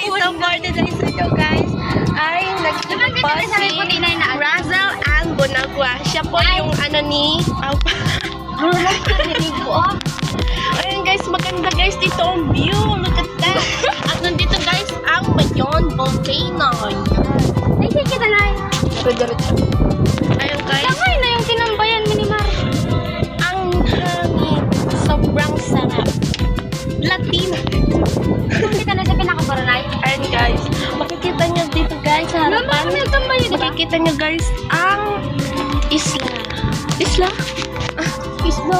So for today's video guys, ay nagpo si Razel ang Bonagua. Siya po yung ano ni... Ayun guys, maganda guys dito ang view. Look at that. At nandito guys ang Mayon Volcano. Ay, sige na lang. Ayun guys. Tangay na yung tinambayan, Minimar. Ang hangin. Sobrang sarap. Latina. Hindi ka na sa pinakabaranay. Ayun guys. Makikita nyo dito guys sa harapan. Makikita nyo guys ang isla. Isla? Islo.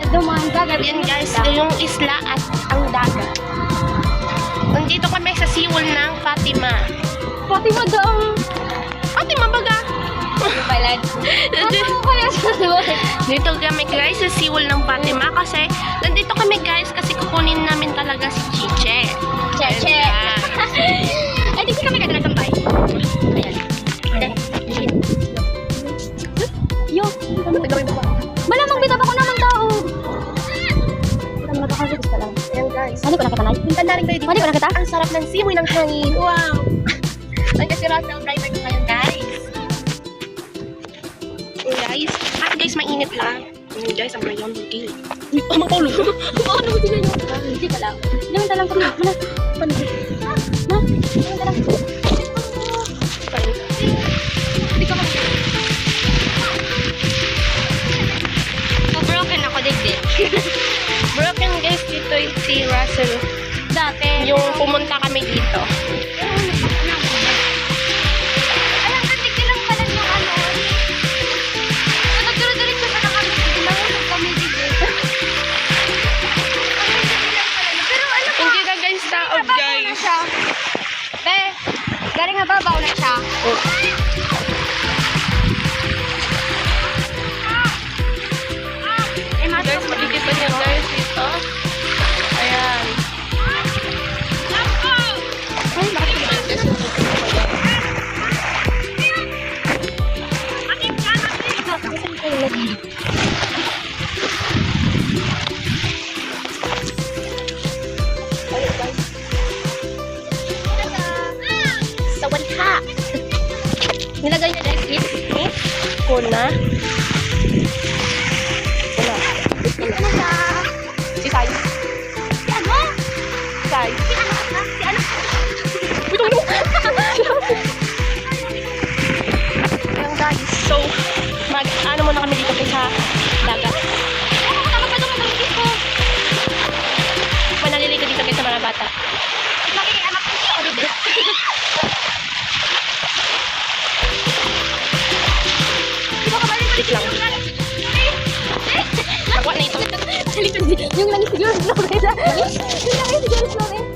Dumaan dagat. Yan guys, yung isla at ang dagat. Nandito kami sa siwol ng Fatima. Pati mo daong. Fatima baga? Balad. Ano mo kaya sa duwan? Dito kami guys sa siwol ng Fatima kasi nandito kami guys kasi kukunin namin talaga si Chiche. Cheche. Ay, di kami kagala tambay. Ayan. Yo. Malamang bitap ako naman tao. Nakakasagis ka lang. Ayan guys. Hindi ko nakita na. Punta na rin kayo dito. Hindi ko nakita. Ang sarap ng simoy ng hangin. Wow. Ang kasi Russell driver ko ngayon guys. Ayan guys. At guys, mainit lang. Ayan guys, ang Mayon Volcano. Oh, mapaulo. Ano mo din yun? Hindi ka lang. Hindi lang kami. Mana? Mana? Ma? Hindi ka lang. Hindi ka lang. Broken ako digdi. Broken guys, dito yung si Russell. Dati. Yung pumunta kami dito. Alam ka, tigil lang pala yung ano. Nagduro-diretso pa na kami. Tigil lang kami digdi. Pero ano pa? Hindi na guys, taob guys. Be, galing nga babaw na siya. Oh. Guys, makikita niyo guys dito. Ayan. Ay, bakit ba guys? Sawadha. Nilagay niya guys is kuna. Ano siya? Si Sai. Si ano? Sai. Si ano? Si ano? Wait, ano? Ayan guys, so mag-ano muna kami dito sa dagat. Tama pa naman ang ko. Manaliligo dito guys sa mga bata. Makikianak ko siya. Ano ba? Di ba kabalik mo Wait lang. Nakuha na ito. Yung langis siguro sa Flores. Yung langis siguro sa Flores.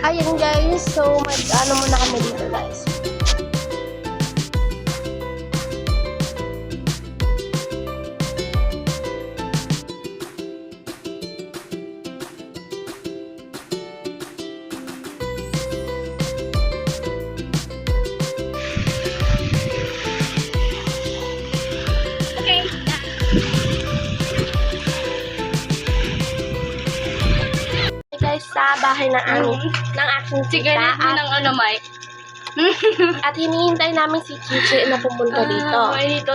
Ayan guys, so mag-ano muna kami dito guys. Okay. Guys, sa bahay ng aking Sige, tita mo ng ano, Mike. at hinihintay namin si Chiche na pumunta dito.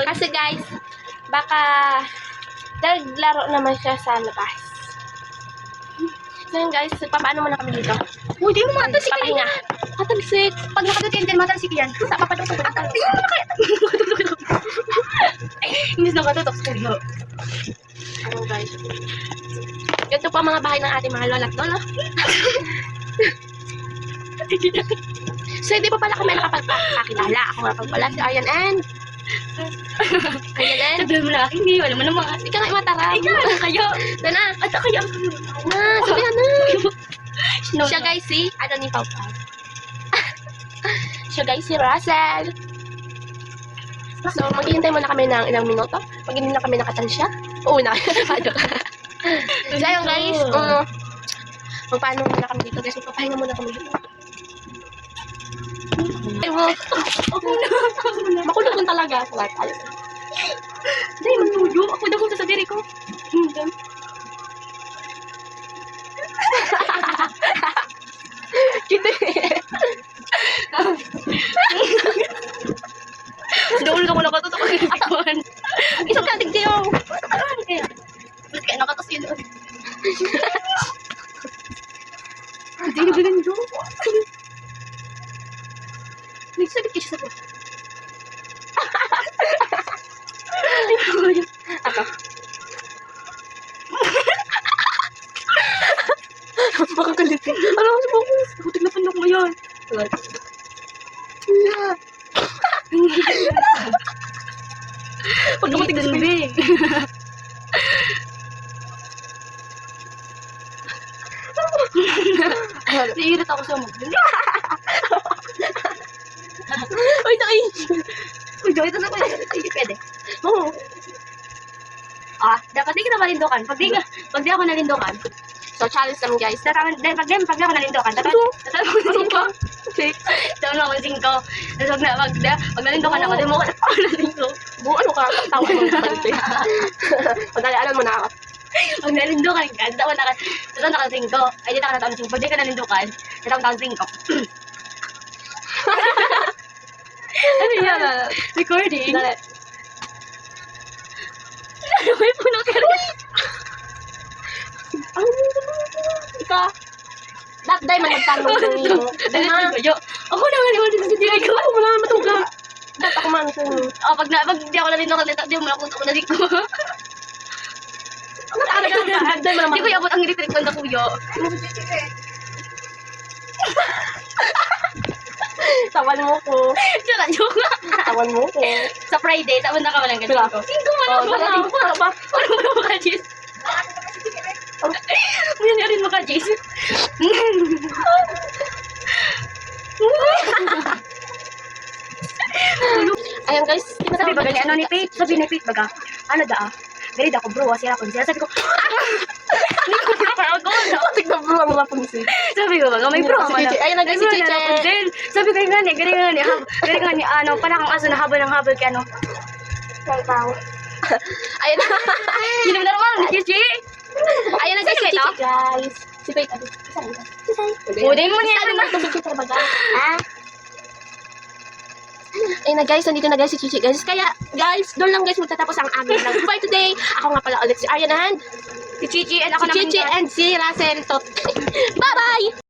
Kasi guys, baka naglaro naman siya sa labas. So yun guys, papaano muna kami dito? Uy, di mo mata si Papahinga. talsik. Pag nakatutin din, matalsik yan. Sa papadutok ko. Hindi nakatutok sa kuyo. Ano guys? Ganito po ang mga bahay ng ating mga lola at lolo. So, hindi pa pala kami nakapagpakilala. Ako nga pag pala si Aryan and... Aryan and... Sabihin mo na akin, hindi. Wala mo naman. Ikaw nga imatarap. Ikaw, kayo. Dana. At kayo. Na, sabihan na. No, Siya guys si... Ano ni Pau Pau? Siya guys si Russell. So, maghihintay muna kami ng ilang minuto. Pag hindi na kami nakatansya. Oo na. So, ayun guys. Magpaano muna kami dito guys. Magpapahinga muna kami dito. Makulog lang talaga. Wala tayo. Hindi, magtuyo. Ako daw sa diri ko. Kita Doon ka muna katutok ang itawan. isang katig diyo. Ano kaya? Ba't kaya nakatas yun? Hindi na ganun doon. Nagsabit ka siya sa buwan. Ako. Makakalitin. Ano kasi po? Butik na panok mo yan. Pag dumating sa bibig. Naiirit ako sa mugdun. Uy, tayo. Uy, Joy, ito na ko. Pwede. Oo. Dapat di kita malindukan. Pag di ako nalindukan, So, challenge naman guys. pag di ako nalindukan, Ano ba? Okay. Tawag na ako 5. Tapos pag nalindukan ako, di mo ako nalindukan. Ano ka? Tawa mo sa bante. Pagdalianan mo na ako. Pag nalindukan ka, taon na ka 5. Ay, di na ka na taon 5. Pag di ka nalindukan, di na taon 5. Ano yan? Recording? Dali. Ano may puno ka rin? Ano ika? Day man magtanong sa iyo. Dali na. Ako na nga naman sa diri ko. Ako mo naman matuga. Dat ako man sa iyo. Pag di ako nalindukan, di mo na ako nalig ko. Ano talaga? Day man Di ko iabot ang electric man na kuyo. Tawan mo ko. Tira, joke nga. Tawan mo ko. Sa Friday, taon na ka walang ganyan ko. Sino mo na ako? Ano ba? Ano mo na mga Jis? Ano rin mo ka, Jis? Ayan guys. Sabi ba gani, ano ni Pete? Sabi ni Pete baga, ano da ganit ako bro, sila ko. Sabi ko, hindi ko pinaparagon. Tignan mo ang mga punsi. Sabi ko baga, may bro Si man. Chichi. Ayun na guys, si Chichi. Sabi ko gani, gani, ano, parang ang aso na habol ng habol kay ano. Ayun na. Hindi naman normal, Chichi. Ayun na guys, si Sino Chichi ito? guys. Si Faith. Pwede mo niya Ano na. ba si Chichi baga? Ayun na guys, nandito na guys si Chichi guys. Kaya guys, doon lang guys magtatapos ang aming vlog for today. Ako nga pala ulit si Aryan and Si Chichi and ako si Chichi naman. and si Russell. So, bye-bye!